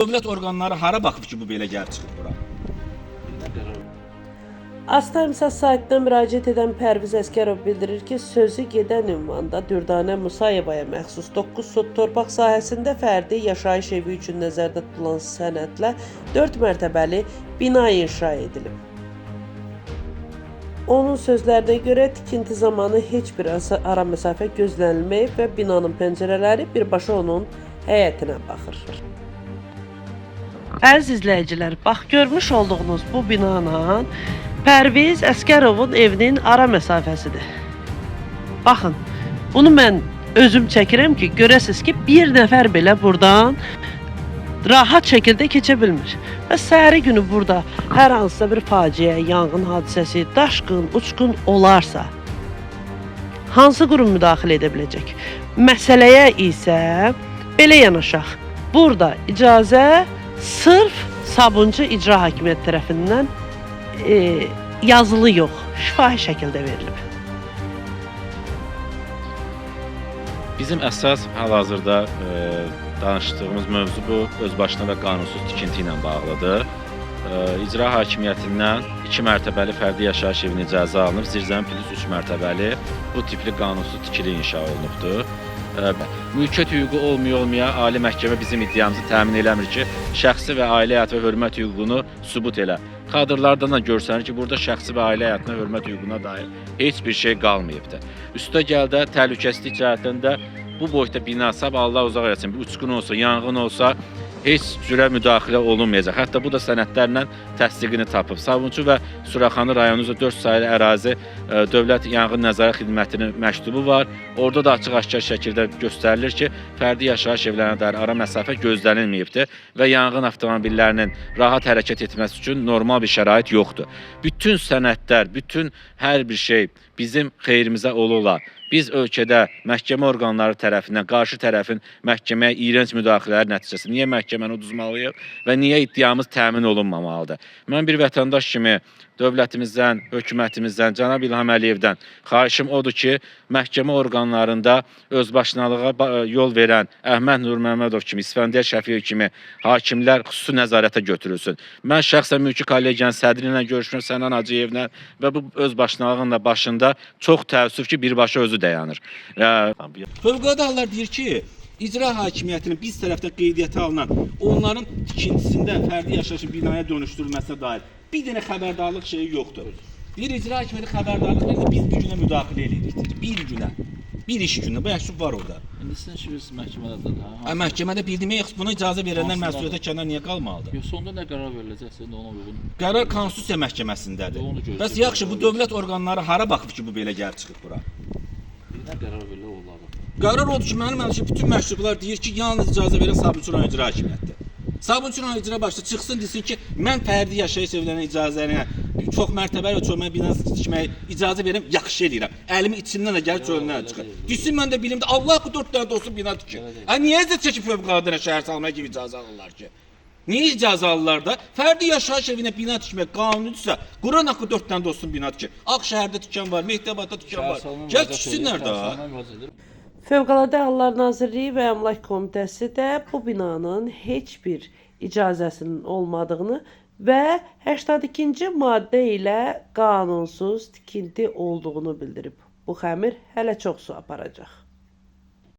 Dövlət orqanları hara baxıb ki, bu belə gəlib çıxıb bura? Astarmsas saytına müraciət edən Pərviz Əsgərov bildirir ki, sözü gedən ünvanda Dürdanə Musayevaya məxsus 9 sot torpaq sahəsində fərdi yaşayış evi üçün nəzərdə tutulan sənədlə 4 mərtəbəli bina inşa edilib. Onun sözlərinə görə tikinti zamanı heç bir ara məsafə gözlənilməyib və binanın pəncərələri birbaşa onun həyətinə baxır. Əziz izləyicilər, bax görmüş olduğunuz bu binanın Pərviz Əsgərovun evinin ara məsafəsidir. Baxın, bunu mən özüm çəkirəm ki, görəsiniz ki, bir nəfər belə buradan rahat şəkildə keçə bilmir. Və səhəri günü burada hər hansısa bir faciə, yanğın hadisəsi, daşqın, uçqun olarsa, hansı qurum müdaxilə edə biləcək? Məsələyə isə belə yanaşaq. Burada icazə sırf Sabunçu İcra Hakimiyyəti tərəfindən yazılı yox, şifahi şəkildə verilib. Bizim əsas hal-hazırda danışdığımız mövzu bu özbaşına və qanunsuz tikinti ilə bağlıdır. İcra Hakimiyyətindən 2 mərtəbəli fərdi yaşayış evinin icazə alınıb, zirzəmi plus 3 mərtəbəli bu tipli qanunsuz tikili inşa olunubdur. Mülkiyyət hüququ olmaya Ali Məhkəmə bizim iddiamızı təmin eləmir ki, şəxsi və ailə həyatı və hörmət hüququnu sübut elə. Kadrlardan da görsənir ki, burada şəxsi və ailə həyatına, hörmət hüququna dair heç bir şey qalmayıbdır. Üstə gəldə təhlükəsizlik cəhətində bu boyda bina Allah uzaq eləsin, bir uçqun olsa, yanğın olsa heç cürə müdaxilə olunmayacaq. Hətta bu da sənədlərlə təsdiqini tapıb. Sabunçu və Suraxanı rayonu üzrə 4 saylı ərazi Dövlət Yanğın Nəzarət Xidmətinin məktubu var. Orada da açıq-aşkar şəkildə göstərilir ki, fərdi yaşayış evlərinə dair ara məsafə gözlənilməyibdir və yanğın avtomobillərinin rahat hərəkət etməsi üçün normal bir şərait yoxdur. Bütün sənədlər, bütün hər bir şey bizim xeyrimizə ola. Biz ölkədə məhkəmə orqanları tərəfindən qarşı tərəfin məhkəməyə iyrənc müdaxilələri nəticəsində niyə məhkəməni uduzmalıyıq və niyə iddiamız təmin olunmamalıdır? Mən bir vətəndaş kimi dövlətimizdən, hökumətimizdən, cənab İlham Əliyevdən xahişim odur ki, məhkəmə orqanlarında özbaşınalığa yol verən Əhməd Nurməmmədov kimi, İsfəndiyar Şəfiyev kimi hakimlər xüsusi nəzarətə götürülsün. Mən şəxsən mülki kollegiyanın sədri ilə görüşmüşəm, Sənan Hacıyevlə və bu özbaşınalığın da başında çox təəssüf ki, birbaşa özü dayanır. Fövqəladə hallar deyir ki, İcra Hakimiyyətinin biz tərəfdən qeydiyyata alınan onların tikintisində fərdi yaşayış binaya dönüşdürülməsinə dair bir dənə xəbərdarlıq şeyi yoxdur. Deyir İcra Hakimiyyəti xəbərdarlıq verir, biz bir günə müdaxilə edirik. Bir günə. Bir iş günü. Bu məktub var orada. İndi sizin işiniz məhkəmədədir ha? Məhkəmədə bildiyimə buna icazə verənlər məsuliyyətə kənar niyə qalmalıdır? Yox, sonda nə qərar veriləcəksə, ona uyğun. Qərar Konstitusiya Məhkəməsindədir. Onu gözləyir. Bəs yaxşı, bu dövlət orqanları hara baxıb ki, bu belə gəlib çıxıb bura? Nə qərar verilir onlardan? Qərar oldu ki, mənim bütün məktublar deyir ki, yalnız icazə verən Sabunçu rayon İcra Hakimiyyətidir. Sabunçu rayon İcra başda çıxsın desin ki, mən fərdi yaşayış evlərinin icazələrinə çox mərtəbəli və çölməli bina tikməyə icazə verirəm, yaxşı eləyirəm. Əlimi içindən də gəlir çölündən çıxır. Gitsin mən də bilim də Allah bu 4 dənə dostum bina tikir. Niyə əzət çəkib fövqəladə şəhər salmaya kimi icazə alırlar ki? Niyə icazə alırlar da? Fərdi yaşayış evinə bina tikmək qanunidirsə, Quran haqqı 4 dənə dostum bina tikir. Ağşəhərdə tikan var, Mehdabadda tikan var. Gəl tiksinlər də. Fövqəladə Hallar Nazirliyi və Əmlak Komitəsi də bu binanın heç bir icazəsinin olmadığını və 82-ci maddə ilə qanunsuz tikinti olduğunu bildirib. Bu xəmir hələ çox su aparacaq.